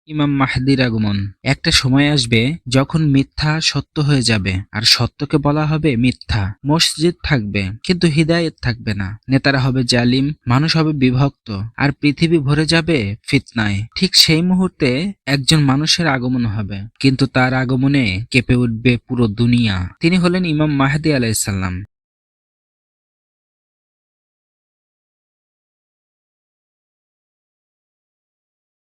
ইমাম মাহদীর আগমন। একটা সময় আসবে যখন মিথ্যা সত্য হয়ে যাবে, আর সত্যকে বলা হবে মিথ্যা। মসজিদ থাকবে কিন্তু হিদায়েত থাকবে না। নেতারা হবে জালিম, মানুষ হবে বিভক্ত, আর পৃথিবী ভরে যাবে ফিতনায়। ঠিক সেই মুহূর্তে একজন মানুষের আগমন হবে, কিন্তু তার আগমনে কেঁপে উঠবে পুরো দুনিয়া। তিনি হলেন ইমাম মাহদী আলাইহিসসালাম।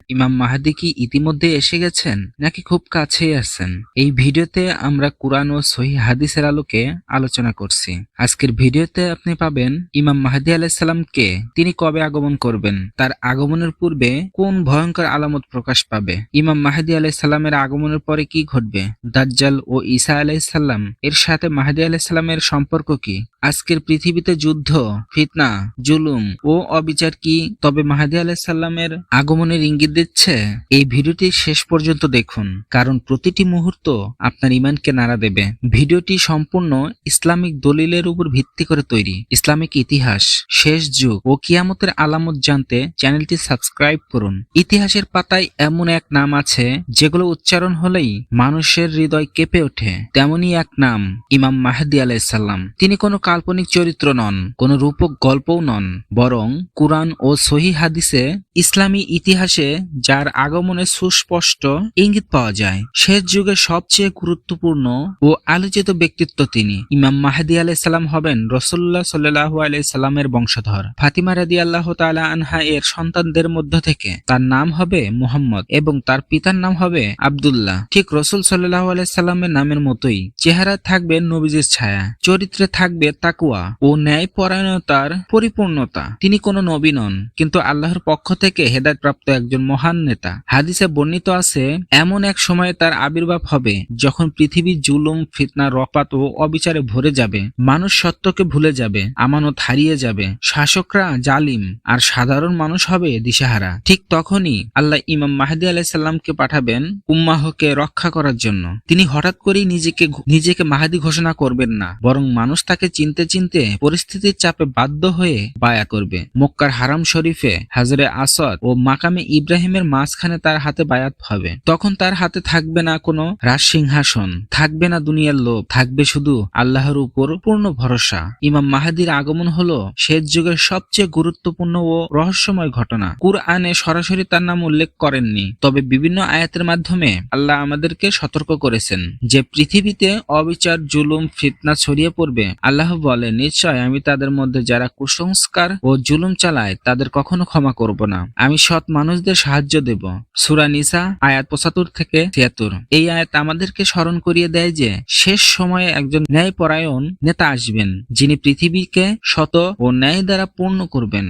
ইমাম মাহদী কি ইতিমধ্যে এসে গেছেন, নাকি খুব কাছেই আছেন? এই ভিডিওতে আমরা কুরআন ও সহিহ হাদিসের আলোকে আলোচনা করছি। আজকের ভিডিওতে আপনি পাবেন ইমাম মাহদী আলাইহিস সালাম কে, তিনি কবে আগমন করবেন, তার আগমনের পূর্বে কোন ভয়ঙ্কর আলামত প্রকাশ পাবে, ইমাম মাহদী আলাইহিস সালামের আগমনের পরে কি ঘটবে, দাজ্জাল ও ঈসা আলাইহিস সালাম এর সাথে মাহদী আলাইহিস সালামের সম্পর্ক কি, আজকের পৃথিবীতে যুদ্ধ, ফিতনা, জুলুম ও অবিচার কি তবে মাহদী আলাইহিস সালামের আগমনের ইঙ্গিত দিচ্ছে? এই ভিডিওটি শেষ পর্যন্ত দেখুন, কারণ প্রতিটি মুহূর্ত আপনার ঈমানকে নাড়া দেবে। ভিডিওটি সম্পূর্ণ ইসলামিক দলিলের উপর ভিত্তি করে তৈরি। ইসলামিক ইতিহাস, শেষ যুগ ও কিয়ামতের আলামত জানতে চ্যানেলটি সাবস্ক্রাইব করুন। ইতিহাসের পাতায় এমন এক নাম আছে যেগুলো উচ্চারণ হলেই মানুষের হৃদয় কেঁপে ওঠে, তেমনি এক নাম ইমাম মাহদী আলাইহিস সালাম। তিনি কোনো কাল্পনিক চরিত্র নন, কোনো রূপক গল্পও নন, বরং কুরআন ও সহিহ হাদিসে ইসলামী ইতিহাসে যার আগমনের সুস্পষ্ট ইঙ্গিত পাওয়া যায়। শেষ যুগের সবচেয়ে গুরুত্বপূর্ণ ও আলোচিত ব্যক্তিত্ব তিনি। ইমাম মাহদী আলাইহিস সালাম হবেন রাসূলুল্লাহ সাল্লাল্লাহু আলাইহি সাল্লামের বংশধর। ফাতিমা রাদিয়াল্লাহু তাআলা আনহা এর সন্তানদের মধ্য থেকে তার নাম হবে মুহাম্মদ এবং তার পিতার নাম হবে আব্দুল্লাহ। ঠিক রাসূল সাল্লাল্লাহু আলাইহি সাল্লামের নামের মতোই চেহারা থাকবে নবীজির ছায়া, চরিত্রে থাকবে তাকওয়া ও ন্যায়পরায়ণতার পরিপূর্ণতা। তিনি কোনো নবী নন, কিন্তু আল্লাহর পক্ষ থেকে হেদায়েতপ্রাপ্ত একজন মহান নেতা। হাদিসে বর্ণিত আছে, এমন এক সময়ে তার আবির্ভাব হবে যখন পৃথিবী জুলুম, ফিতনা, রপাত ও অবিচারে ভরে যাবে। মানুষ সত্যকে ভুলে যাবে, আমানত হারিয়ে যাবে, শাসকরা জালিম, আর সাধারণ মানুষ হবে দিশেহারা। ঠিক তখনই আল্লাহ ইমাম মাহদী আলাইহিস সালামকে পাঠাবেন উম্মাহকে রক্ষা করার জন্য। তিনি হঠাৎ করেই নিজেকে মাহদী ঘোষণা করবেন না, বরং মানুষ তাকে চিনতে চিনতে পরিস্থিতির চাপে বাধ্য হয়ে বায়াত করবে। মক্কার হারাম শরীফে হাজরে আসদ ও মাকামে ইব্রাহিমের মাঝখানে তার হাতে বায়াত হবে। তখন তার হাতে থাকবে না কোনো রাজসিংহাসন, থাকবে না দুনিয়ার লোভ, থাকবে শুধু আল্লাহর উপর পূর্ণ ভরসা। ইমাম মাহদীর আগমন হলো শেষ যুগের সবচেয়ে গুরুত্বপূর্ণ ও রহস্যময় ঘটনা। কুরআনে সরাসরি তার নাম উল্লেখ করেননি, তবে বিভিন্ন আয়াতের মাধ্যমে আল্লাহ আমাদেরকে সতর্ক করেছেন যে পৃথিবীতে অবিচার, জুলুম, ফিতনা ছড়িয়ে পড়বে। আল্লাহ বলে, নিশ্চয় আমি তাদের মধ্যে যারা কুসংস্কার ও জুলুম চালায় তাদের কখনো ক্ষমা করব না। আমি সৎ মানুষদের সাহায্য দেব। সূরা নিসা আয়াত 75 থেকে 76। এই আয়াত আমাদেরকে স্মরণ করিয়ে দেয় যে শেষ সময়ে একজন ন্যায়পরায়ণ নেতা আসবেন, যিনি পৃথিবীকে সত ও ন্যায় দ্বারা পূর্ণ করবেন।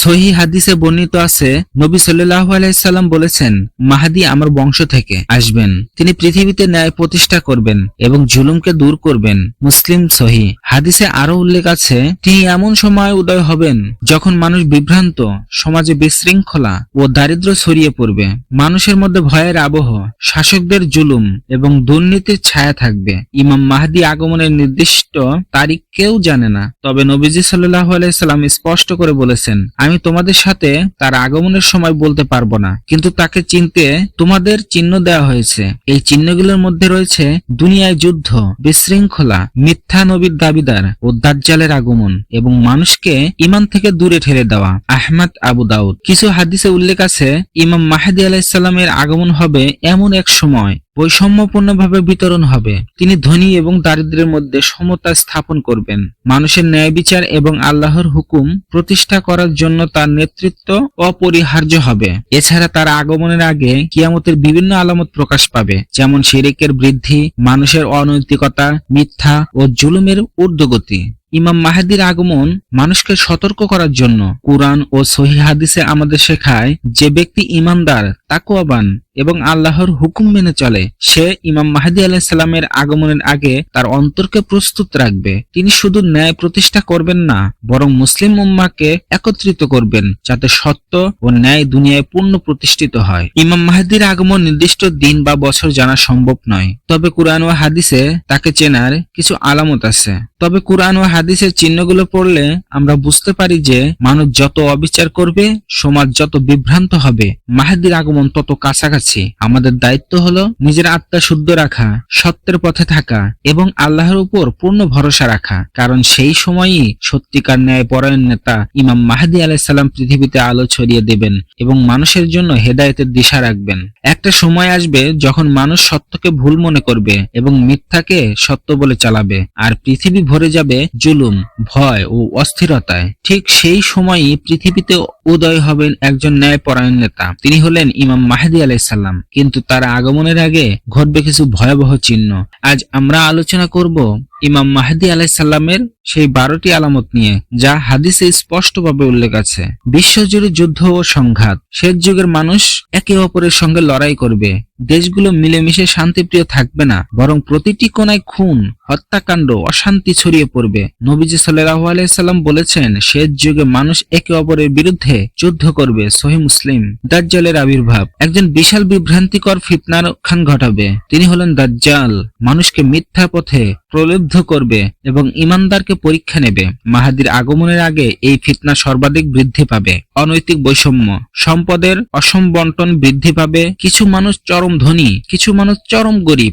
সহিহ হাদিসে বর্ণিত আছে, নবী সাল্লাল্লাহু আলাইহি সাল্লাম বলেছেন, মাহদী আমার বংশ থেকে আসবেন। তিনি পৃথিবীতে ন্যায় প্রতিষ্ঠা করবেন এবং জুলুমকে দূর করবেন। মুসলিম সহিহ হাদিসে আরো উল্লেখ আছে, তিনি এমন সময় উদয় হবেন যখন মানুষ বিভ্রান্ত, সমাজে বিশৃঙ্খলা ও দারিদ্র ছড়িয়ে পড়বে। মানুষের মধ্যে ভয়ের আবহ, শাসকদের জুলুম এবং দুর্নীতির ছায়া থাকবে। ইমাম মাহদী আগমনের নির্দিষ্ট তারিখ কেউ জানে না, তবে নবীজি সাল্লাল্লাহু আলাইহি সাল্লাম স্পষ্ট করে বলেছেন, আমি তোমাদের সাথে তার আগমনের সময় বলতে পারবো না, কিন্তু তাকে চিনতে তোমাদের চিহ্ন দেওয়া হয়েছে। এই চিহ্নগুলোর মধ্যে রয়েছে দুনিয়ায় যুদ্ধ, বিশৃঙ্খলা, মিথ্যা নবীর দাবিদার ও দাজ্জালের আগমন এবং মানুষকে ঈমান থেকে দূরে ঠেলে দেওয়া। আহমদ, আবু দাউদ। কিছু হাদিসে উল্লেখ আছে, ইমাম মাহদী আলাইহিস সালামের আগমন হবে এমন এক সময় বৈষম্যপূর্ণভাবে বিতরণ হবে। তিনি ধনী এবং দারিদ্র্যের মধ্যে সমতা স্থাপন করবেন। মানুষের ন্যায় বিচার এবং আল্লাহর হুকুম প্রতিষ্ঠা করার জন্য তার নেতৃত্ব অপরিহার্য হবে। এছাড়া তার আগমনের আগে কিয়ামতের বিভিন্ন আলামত প্রকাশ পাবে, যেমন শিরকের বৃদ্ধি, মানুষের অনৈতিকতা, মিথ্যা ও জুলুমের ঊর্ধ্বগতি। ইমাম মাহদীর আগমন মানুষকে সতর্ক করার জন্য। কুরআন ও সহিহ হাদিসে আমাদের শেখায়, যে ব্যক্তি ঈমানদার, তাকওয়াবান এবং আল্লাহর হুকুম মেনে চলে, সে ইমাম মাহদী আলাইহিস সালামের আগমনের আগে তার অন্তরকে প্রস্তুত রাখবে। তিনি শুধু ন্যায় প্রতিষ্ঠা করবেন না, বরং মুসলিম উম্মাহকে একত্রিত করবেন, যাতে সত্য ও ন্যায় দুনিয়ায় পূর্ণ প্রতিষ্ঠিত হয়। ইমাম মাহদীর আগমন নির্দিষ্ট দিন বা বছর জানা সম্ভব নয়, তবে কুরআন ও হাদিসে তাকে চেনার কিছু আলামত আছে। তবে কুরআন ও হাদিসের চিহ্নগুলো পড়লে আমরা বুঝতে পারি যে মানুষ যত অবিচার করবে, সমাজ যত বিভ্রান্ত হবে, মাহদীর আগমন তত কাছাকাছি। করেছি। আমাদের দায়িত্ব হলো নিজের আত্মা শুদ্ধ রাখা, সত্যের পথে থাকা এবং আল্লাহর উপর পূর্ণ ভরসা রাখা, কারণ সেই সময়ই সত্যিকার ন্যায়পরায়ণ নেতা ইমাম মাহদী আলাইহিস সালাম পৃথিবীতে আলো ছড়িয়ে দেবেন এবং মানুষের জন্য হেদায়েতের দিশা রাখবেন। একটা সময় আসবে যখন মানুষ সত্যকে ভুল মনে করবে এবং মিথ্যাকে সত্য বলে চালাবে, আর পৃথিবী ভরে যাবে জুলুম, ভয় ও অস্থিরতায়। ঠিক সেই সময়ই পৃথিবীতে উদয় হবেন একজন ন্যায়পরায়ণ নেতা। তিনি হলেন ইমাম মাহদী আলাইহিস সালাম। কিন্তু তার আগমনের আগে ঘটবে কিছু ভয়াবহ চিহ্ন। আজ আমরা আলোচনা করব ইমাম মাহদী আলাইহিস সালামের সেই 12টি আলামত নিয়ে, যা হাদিসে স্পষ্টভাবে উল্লেখ আছে। বিশ্বজুড়ে যুদ্ধ ও সংঘাত, শেষ যুগের মানুষ একে অপরের সঙ্গে লড়াই করবে, দেশগুলো মিলেমিশে শান্তিপ্রিয় থাকবে না, বরং প্রতিটি কোণায় খুন, হত্যাকাণ্ড, অশান্তি ছড়িয়ে পড়বে। নবীজি সাল্লাল্লাহু আলাইহি সাল্লাম বলেছেন, শেষ যুগে মানুষ একে অপরের বিরুদ্ধে যুদ্ধ করবে। সহিহ মুসলিম। দাজ্জালের আবির্ভাব, একজন বিশাল বিভ্রান্তিকর ফিতনার উত্থান ঘটাবে। তিনি হলেন দাজ্জাল। মানুষকে মিথ্যা পথে প্রলুব্ধ করবে এবং ঈমানদারকে পরীক্ষা নেবে। মাহাদির আগমনের আগে এই ফিতনা সর্বাধিক বৃদ্ধি পাবে। অনৈতিক বৈষম্য, সম্পদের অসম বন্টন বৃদ্ধি পাবে। কিছু মানুষ চরম ধনী, কিছু মানুষ চরম গরিব,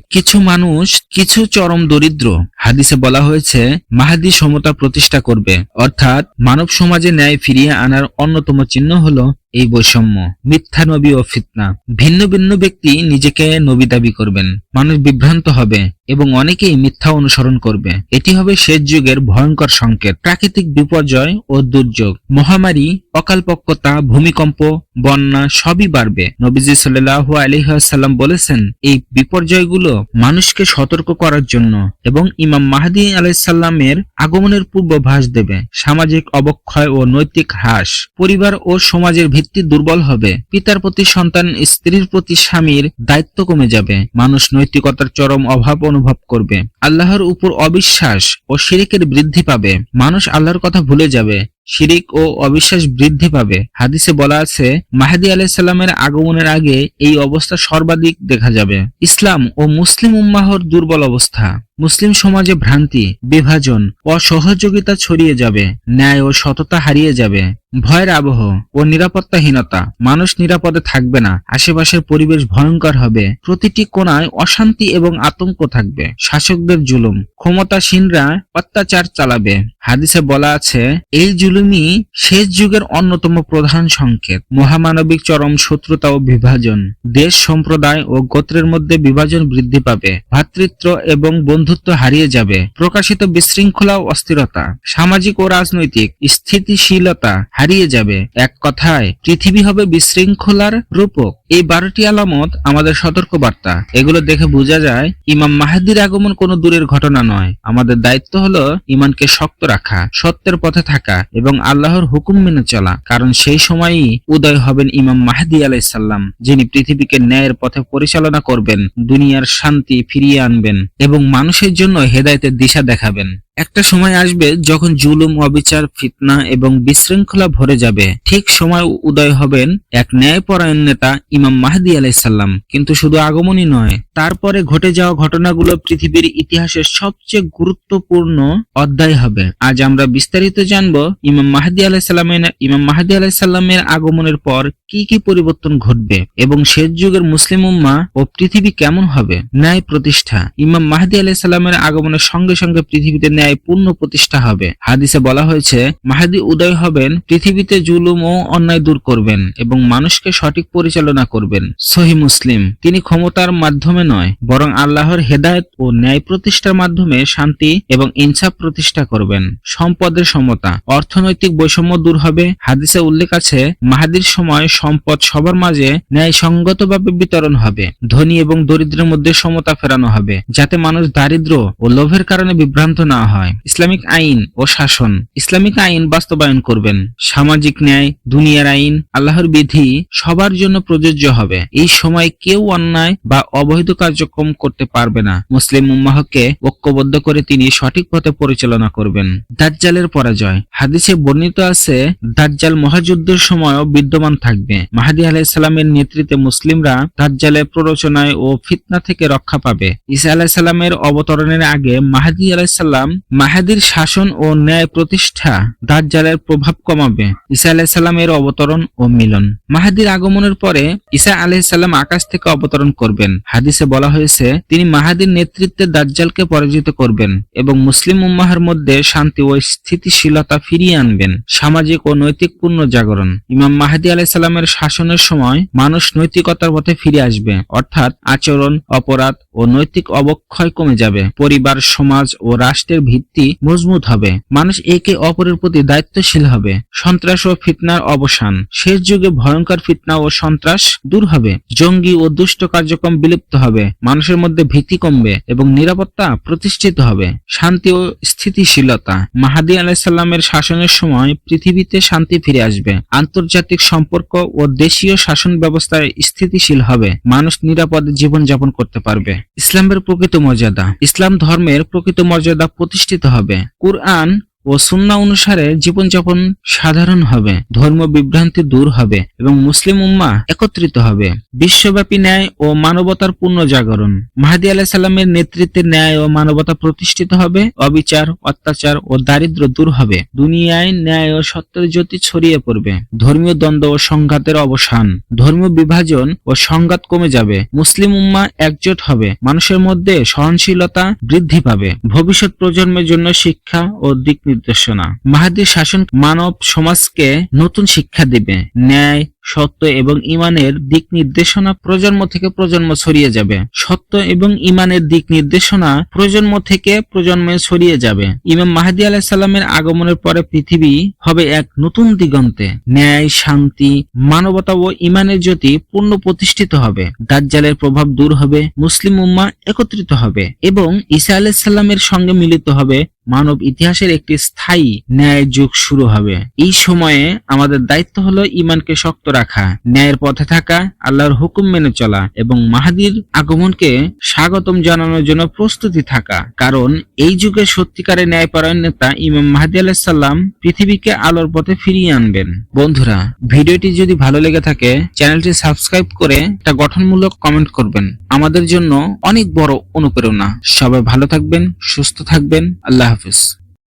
কিছু চরম দরিদ্র। হাদিসে বলা হয়েছে মাহাদি সমতা প্রতিষ্ঠা করবে, অর্থাৎ মানব সমাজে ন্যায় ফিরিয়ে আনার অন্যতম চিহ্ন হলো এই বৈষম্য। মিথ্যা নবী ও ফিতনা, ভিন্ন ভিন্ন ব্যক্তি নিজেকে নবী দাবি করবেন, মানুষ বিভ্রান্ত হবে এবং অনেকেই মিথ্যা অনুসরণ করবে। এটি হবে শেষ যুগের ভয়ঙ্কর সংকেত। প্রাকৃতিক বিপর্যয় ও দুর্যোগ, মহামারী, অকালপক্কতা, ভূমিকম্প, বন্যা সবই বাড়বে। নবীজি সাল্লাল্লাহু আলাইহি ওয়াসাল্লাম বলেছেন, এই বিপর্যয়গুলো মানুষকে সতর্ক করার জন্য এবং ইমাম মাহদী আলাইহিস সালামের আগমনের পূর্বাভাস দেবে। সামাজিক অবক্ষয় ও নৈতিক হ্রাস, পরিবার ও সমাজের ভিত্তি দুর্বল হবে। পিতার প্রতি সন্তান, স্ত্রীর প্রতি স্বামীর দায়িত্ব কমে যাবে। মানুষ নৈতিকতার চরম অভাব অনুভব করবে। আল্লাহর উপর অবিশ্বাস ও শিরকের বৃদ্ধি পাবে। মানুষ আল্লাহর কথা ভুলে যাবে, শিরিক ও অবিশ্বাস বৃদ্ধি পাবে। হাদিসে বলা আছে, মাহদী আলাইহিস সালামের আগমনের আগে এই অবস্থা সর্বাধিক দেখা যাবে। ইসলাম ও মুসলিম উম্মাহর দুর্বল অবস্থা, মুসলিম সমাজে ভ্রান্তি, বিভাজন, অসহযোগিতা ছড়িয়ে যাবে। ন্যায় ও সততা হারিয়ে যাবে। ভয়ের আবহ ও নিরাপত্তাহীনতা, মানুষ নিরাপদে থাকবে না। আশেপাশের পরিবেশ ভয়ঙ্কর হবে। প্রতিটি কোণায় অশান্তি এবং আতঙ্ক থাকবে। শাসকদের জুলুম, ক্ষমতাসীনরা অত্যাচার চালাবে। হাদিসে বলা আছে, এই জুলুমই শেষ যুগের অন্যতম প্রধান সংকেত। মহামানবিক চরম শত্রুতা ও বিভাজন, দেশ, সম্প্রদায় ও গোত্রের মধ্যে বিভাজন বৃদ্ধি পাবে। ভ্রাতৃত্ব এবং বন্ধুত্ব হারিয়ে যাবে। প্রকাশিত বিশৃঙ্খলা ও অস্থিরতা, সামাজিক ও রাজনৈতিক স্থিতিশীলতা হারিয়ে যাবে। এক কথায় পৃথিবী হবে বিশৃঙ্খলার রূপক। এই 12টি আলামত আমাদের সতর্কবার্তা। এগুলো দেখে বোঝা যায় ইমাম মাহদীর আগমন কোনো দূরের ঘটনা নয়। আমাদের দায়িত্ব হলো ঈমানকে শক্ত রাখা, সত্যের পথে থাকা এবং আল্লাহর হুকুম মেনে চলা, কারণ সেই সময়ই উদয় হবেন ইমাম মাহদী আলাইহিস সালাম, যিনি পৃথিবীকে ন্যায়ের পথে পরিচালনা করবেন, দুনিয়ার শান্তি ফিরিয়ে আনবেন এবং মানুষের জন্য হেদায়েতের দিশা দেখাবেন। একটা সময় আসবে যখন জুলুম, অবিচার, ফিতনা এবং বিশৃঙ্খলা ভরে যাবে। ঠিক সময় উদয় হবেন এক ন্যায়পরায়ণ নেতা ইমাম মাহদী আলাইহিস সালাম। কিন্তু শুধু আগমনই নয়, তারপরে ঘটে যাওয়া ঘটনাগুলো পৃথিবীর ইতিহাসের সবচেয়ে গুরুত্বপূর্ণ অধ্যায় হবে। আজ আমরা বিস্তারিত জানব ইমাম মাহদী আলাইহিস সালামের আগমনের পর কি কি পরিবর্তন ঘটবে এবং শেষ যুগের মুসলিম উম্মাহ ও পৃথিবী কেমন হবে। ন্যায় প্রতিষ্ঠা, ইমাম মাহদী আলাইহিস সালামের আগমনের সঙ্গে সঙ্গে পৃথিবীতে ন্যায় পূর্ণ প্রতিষ্ঠা হবে। হাদিসে বলা হয়েছে, মাহদী উদয় হবেন, পৃথিবীতে জুলুম ও অন্যায় দূর করবেন এবং মানুষকে সঠিক পরিচালনা করবেন। সহিহ মুসলিম। তিনি ক্ষমতার মাধ্যমে নয়, বরং আল্লাহর হেদায়েত ও ন্যায় প্রতিষ্ঠার মাধ্যমে শান্তি এবং ইনসাফ প্রতিষ্ঠা করবেন। সম্পদের সমতা, অর্থনৈতিক বৈষম্য দূর হবে। হাদিসে উল্লেখ আছে, মাহদীর সময় সম্পদ সবার মাঝে ন্যায়সঙ্গতভাবে বিতরণ হবে। ধনী এবং দরিদ্রের মধ্যে সমতা ফেরানো হবে, যাতে মানুষ দারিদ্র ও লোভের কারণে বিভ্রান্ত না হয়। ইসলামিক আইন ও শাসন, ইসলামিক আইন বাস্তবায়ন করবেন। সামাজিক ন্যায়, দুনিয়ার আইন, আল্লাহর বিধি সবার জন্য প্রযোজ্য হবে। এই সময় কেউ অন্যায় বা অবৈধ কার্যক্রম করতে পারবে না। মুসলিম উম্মাহকে ঐক্যবদ্ধ করে তিনি সঠিক পথে পরিচালনা করবেন। দাজ্জালের পরাজয়, হাদিসে বর্ণিত আছে, দাজ্জাল মহাযুদ্ধের সময়ও বিদ্যমান থাকবে। মাহদী আলাইহিস সালামের নেতৃত্বে মুসলিমরা দাজ্জালের প্ররোচনায় ও ফিতনা থেকে রক্ষা পাবে। ঈসা আলাইহিস সালামের অবতরণের আগে মাহদী আলাইহিস সালাম মাহাদির শাসন ও ন্যায় প্রতিষ্ঠা দাজ্জালের প্রভাব কমাবে। ঈসা আলাইহিস সালামের অবতরণ ও মিলন। মাহাদির আগমনের পরে ঈসা আলাইহিস সালাম আকাশ থেকে অবতরণ করবেন। হাদিসে বলা হয়েছে তিনি মাহাদির নেতৃত্বে দাজ্জালকে পরাজিত করবেন এবং মুসলিম উম্মাহের মধ্যে শান্তি ও স্থিতিশীলতা ফিরিয়ে আনবেন। সামাজিক ও নৈতিক পুনর্জাগরণ। ইমাম মাহদী আলাইহিস সালামের শাসনের সময় মানুষ নৈতিকতার পথে ফিরে আসবে, অর্থাৎ আচরণ, অপরাধ ও নৈতিক অবক্ষয় কমে যাবে। পরিবার, সমাজ ও রাষ্ট্রের ভিত্তি মজবুত হবে। মানুষ একে অপরের প্রতি দায়িত্বশীল হবে। সন্ত্রাস ও ফিতনার অবসান। শেষ যুগে ভয়ঙ্কর ফিতনা ও সন্ত্রাস দূর হবে। জঙ্গি ও দুষ্ট কার্যক্রম বিলুপ্ত হবে। মানুষের মধ্যে ভীতি কমবে এবং নিরাপত্তা প্রতিষ্ঠিত হবে। শান্তি ও স্থিতিশীলতা। মাহদী আলাইহিস সালামের শাসনের সময় পৃথিবীতে শান্তি ফিরে আসবে। আন্তর্জাতিক সম্পর্ক ও দেশীয় শাসন ব্যবস্থায় স্থিতিশীল হবে। মানুষ নিরাপদে জীবনযাপন করতে পারবে। ইসলামের প্রকৃত মর্যাদা। ইসলাম ধর্মের প্রকৃত মর্যাদা প্রতিষ্ঠিত হবে। কুরআন ও সুন্নাহ অনুসারে জীবনযাপন সাধারণ হবে। ধর্ম বিভ্রান্তি দূর হবে এবং মুসলিম উম্মাহ একত্রিত হবে। বিশ্বব্যাপী ন্যায় ও মানবতার পূর্ণ জাগরণ। মাহদী আলাইহিস সালামের নেতৃত্বে ন্যায় ও মানবতা প্রতিষ্ঠিত হবে। অবিচার, অত্যাচার ও দারিদ্র্য দূর হবে। দুনিয়ায় ন্যায় ও সত্যের জ্যোতি ছড়িয়ে পড়বে। ধর্মীয় দ্বন্দ্ব ও সংঘাতের অবসান। ধর্মীয় বিভাজন ও সংঘাত কমে যাবে। মুসলিম উম্মাহ একজোট হবে। মানুষের মধ্যে সহনশীলতা বৃদ্ধি পাবে। ভবিষ্যৎ প্রজন্মের জন্য শিক্ষা ও দিক নির্দেশনা। মাহদীর শাসন মানব সমাজকে নতুন শিক্ষা দিবে। ন্যায়, সত্য এবং ঈমানের দিক নির্দেশনা প্রজন্ম থেকে প্রজন্ম ছড়িয়ে যাবে। সত্য এবং ঈমানের দিক নির্দেশনা প্রজন্ম থেকে প্রজন্মে ছড়িয়ে যাবে। ইমাম মাহদী আলাইহিস সালামের আগমনের পরে পৃথিবী হবে এক নতুন দিগন্তে। ন্যায়, শান্তি, মানবতা ও ঈমানের জ্যোতি পূর্ণ প্রতিষ্ঠিত হবে। দাজ্জালের প্রভাব দূর হবে। মুসলিম উম্মাহ একত্রিত হবে এবং ঈসা আলাইহিস সালামের সঙ্গে মিলিত হবে। মানব ইতিহাসের একটি স্থায়ী ন্যায় যুগ শুরু হবে। এই সময়ে আমাদের দায়িত্ব হলো ঈমানকে শক্ত রাখা, ন্যায়ের পথে থাকা, আল্লাহর হুকুম মেনে চলা এবং মাহদীর আগমনকে স্বাগতম জানানোর জন্য প্রস্তুতি থাকা। কারণ এই যুগে সত্যিকারের ন্যায়পরায়ণ নেতা ইমাম মাহদী আলাইহিস সালাম পৃথিবীকে আলোর পথে ফিরিয়ে আনবেন। বন্ধুরা, ভিডিওটি যদি ভালো লেগে থাকে চ্যানেলটি সাবস্ক্রাইব করে একটা গঠনমূলক কমেন্ট করবেন। আমাদের জন্য অনেক বড় অনুপ্রেরণা। সবাই ভালো থাকবেন, সুস্থ থাকবেন। আল্লাহ হাফেজ।